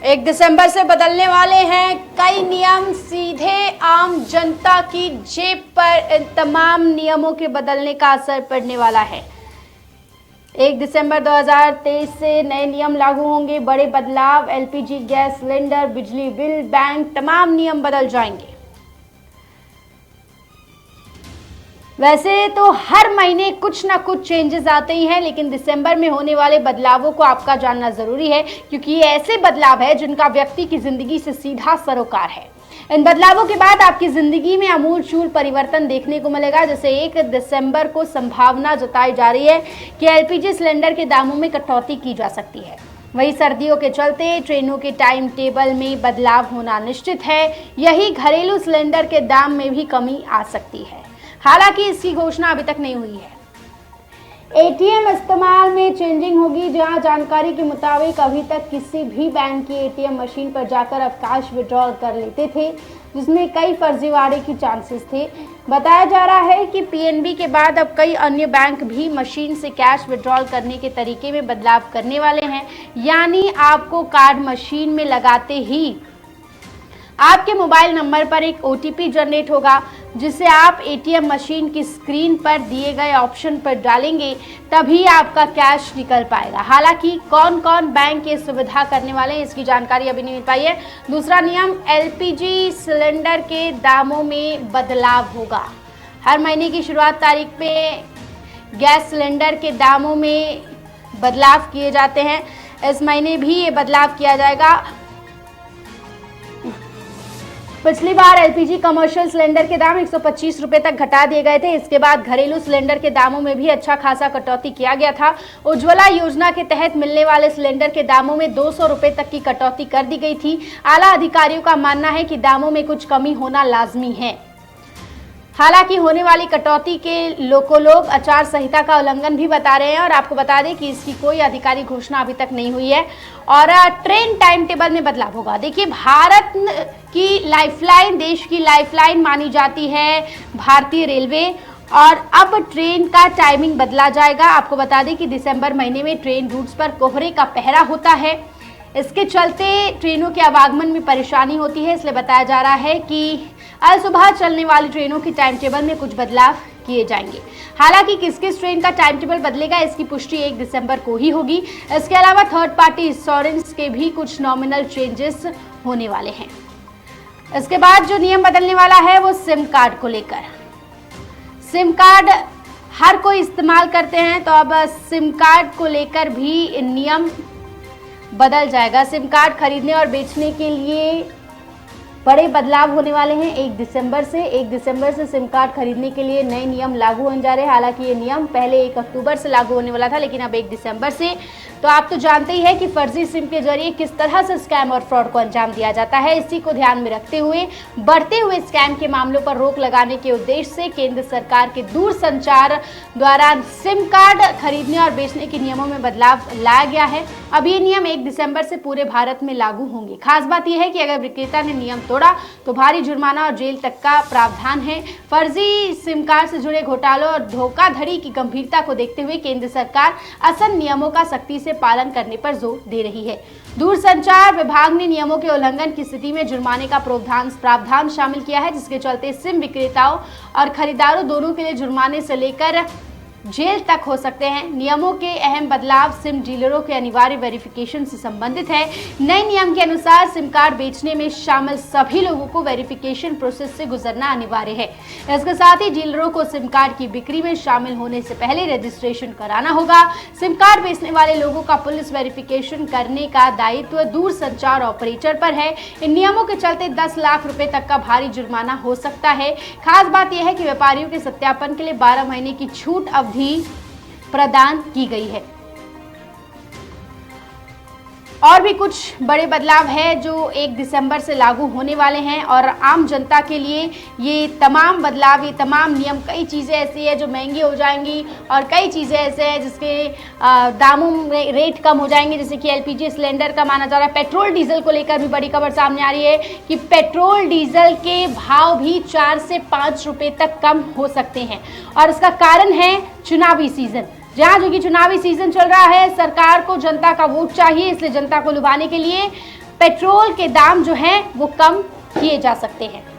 1 दिसंबर से बदलने वाले हैं कई नियम, सीधे आम जनता की जेब पर इन तमाम नियमों के बदलने का असर पड़ने वाला है। 1 दिसंबर 2023 से नए नियम लागू होंगे। बड़े बदलाव, एलपीजी गैस सिलेंडर, बिजली बिल, बैंक, तमाम नियम बदल जाएंगे। वैसे तो हर महीने कुछ ना कुछ चेंजेस आते ही हैं, लेकिन दिसंबर में होने वाले बदलावों को आपका जानना जरूरी है, क्योंकि ये ऐसे बदलाव है जिनका व्यक्ति की जिंदगी से सीधा सरोकार है। इन बदलावों के बाद आपकी जिंदगी में आमूल-चूल परिवर्तन देखने को मिलेगा। जैसे 1 दिसंबर को संभावना जताई जा रही है कि एलपीजी सिलेंडर के दामों में कटौती की जा सकती है। वहीं सर्दियों के चलते ट्रेनों के टाइम टेबल में बदलाव होना निश्चित है। यही घरेलू सिलेंडर के दाम में भी कमी आ सकती है। हालांकि इसकी घोषणा अभी तक नहीं हुई है। एटीएम इस्तेमाल में चेंजिंग होगी, जहां जानकारी के मुताबिक अभी तक किसी भी बैंक की एटीएम मशीन पर जाकर अब कैश विड्रॉल कर लेते थे, जिसमें कई फर्जीवाड़े की चांसेस थे। बताया जा रहा है कि पीएनबी के बाद अब कई अन्य बैंक भी मशीन से कैश विड्रॉल करने के तरीके में बदलाव करने वाले हैं। यानी आपको कार्ड मशीन में लगाते ही आपके मोबाइल नंबर पर एक ओटीपी जनरेट होगा, जिसे आप एटीएम मशीन की स्क्रीन पर दिए गए ऑप्शन पर डालेंगे, तभी आपका कैश निकल पाएगा। हालांकि कौन कौन बैंक ये सुविधा करने वाले हैं, इसकी जानकारी अभी नहीं मिल पाई है। दूसरा नियम, एलपीजी सिलेंडर के दामों में बदलाव होगा। हर महीने की शुरुआत तारीख पे गैस सिलेंडर के दामों में बदलाव किए जाते हैं। इस महीने भी ये बदलाव किया जाएगा। पिछली बार एलपीजी कमर्शियल सिलेंडर के दाम 125 रुपए तक घटा दिए गए थे। इसके बाद घरेलू सिलेंडर के दामों में भी अच्छा खासा कटौती किया गया था। उज्ज्वला योजना के तहत मिलने वाले सिलेंडर के दामों में 200 रुपए तक की कटौती कर दी गई थी। आला अधिकारियों का मानना है कि दामों में कुछ कमी होना लाजमी है। हालांकि होने वाली कटौती के लोग आचार संहिता का उल्लंघन भी बता रहे हैं, और आपको बता दें कि इसकी कोई आधिकारिक घोषणा अभी तक नहीं हुई है। और ट्रेन टाइम टेबल में बदलाव होगा। देखिए, भारत की लाइफलाइन, देश की लाइफलाइन मानी जाती है भारतीय रेलवे, और अब ट्रेन का टाइमिंग बदला जाएगा। आपको बता दें कि दिसंबर महीने में ट्रेन रूट्स पर कोहरे का पहरा होता है। इसके चलते ट्रेनों के आवागमन में परेशानी होती है। इसलिए बताया जा रहा है कि आज सुबह चलने वाली ट्रेनों की टाइम टेबल में कुछ बदलाव किए जाएंगे। हालांकि किस किस ट्रेन का टाइम टेबल बदलेगा, इसकी पुष्टि 1 दिसंबर को ही होगी। इसके अलावा थर्ड पार्टी इंश्योरेंस के भी कुछ नॉमिनल चेंजेस होने वाले हैं। इसके बाद जो नियम बदलने वाला है वो सिम कार्ड को लेकर। सिम कार्ड हर कोई इस्तेमाल करते हैं, तो अब सिम कार्ड को लेकर भी नियम बदल जाएगा। सिम कार्ड खरीदने और बेचने के लिए बड़े बदलाव होने वाले हैं 1 दिसंबर से। 1 दिसंबर से सिम कार्ड खरीदने के लिए नए नियम लागू होने जा रहे हैं। हालांकि ये नियम पहले 1 अक्टूबर से लागू होने वाला था, लेकिन अब 1 दिसंबर से। तो आप तो जानते ही हैं कि फर्जी सिम के जरिए किस तरह से स्कैम और फ्रॉड को अंजाम दिया जाता है। इसी को ध्यान में रखते हुए बढ़ते हुए स्कैम के मामलों पर रोक लगाने के उद्देश्य से केंद्र सरकार के दूरसंचार द्वारा सिम कार्ड खरीदने और बेचने के नियमों में बदलाव लाया गया है। अब ये नियम 1 दिसंबर से पूरे भारत में लागू होंगे। खास बात यह है कि अगर विक्रेता ने नियम तोड़ा तो भारी जुर्माना और जेल तक का प्रावधान है। फर्जी सिम कार्ड से जुड़े घोटालों और धोखाधड़ी की गंभीरता को देखते हुए केंद्र सरकार असल नियमों का सख्ती से पालन करने पर जोर दे रही है। दूरसंचार विभाग ने नियमों के उल्लंघन की स्थिति में जुर्माने का प्रावधान शामिल किया है, जिसके चलते सिम विक्रेताओं और खरीदारों दोनों के लिए जुर्माने से लेकर जेल तक हो सकते हैं। नियमों के अहम बदलाव सिम डीलरों के अनिवार्य वेरिफिकेशन से संबंधित है। नए नियम के अनुसार सिम कार्ड बेचने में शामिल सभी लोगों को वेरिफिकेशन प्रोसेस से गुजरना अनिवार्य है। इसके साथ ही डीलरों को सिम कार्ड की बिक्री में शामिल होने से पहले रजिस्ट्रेशन कराना होगा। सिम कार्ड बेचने वाले लोगों का पुलिस वेरिफिकेशन करने का दायित्व दूरसंचार ऑपरेटर पर है। इन नियमों के चलते 10 लाख रुपए तक का भारी जुर्माना हो सकता है। खास बात यह है कि व्यापारियों के सत्यापन के लिए 12 महीने की छूट अवधि प्रदान की गई है। और भी कुछ बड़े बदलाव है जो 1 दिसंबर से लागू होने वाले हैं, और आम जनता के लिए ये तमाम बदलाव, ये तमाम नियम, कई चीज़ें ऐसी है जो महंगी हो जाएंगी और कई चीज़ें ऐसे हैं जिसके दामों में रेट कम हो जाएंगे। जैसे कि एलपीजी सिलेंडर का माना जा रहा है। पेट्रोल डीजल को लेकर भी बड़ी खबर सामने आ रही है कि पेट्रोल डीजल के भाव भी 4 से 5 रुपए तक कम हो सकते हैं, और इसका कारण है चुनावी सीजन। जो कि चुनावी सीजन चल रहा है, सरकार को जनता का वोट चाहिए, इसलिए जनता को लुभाने के लिए पेट्रोल के दाम जो हैं वो कम किए जा सकते हैं।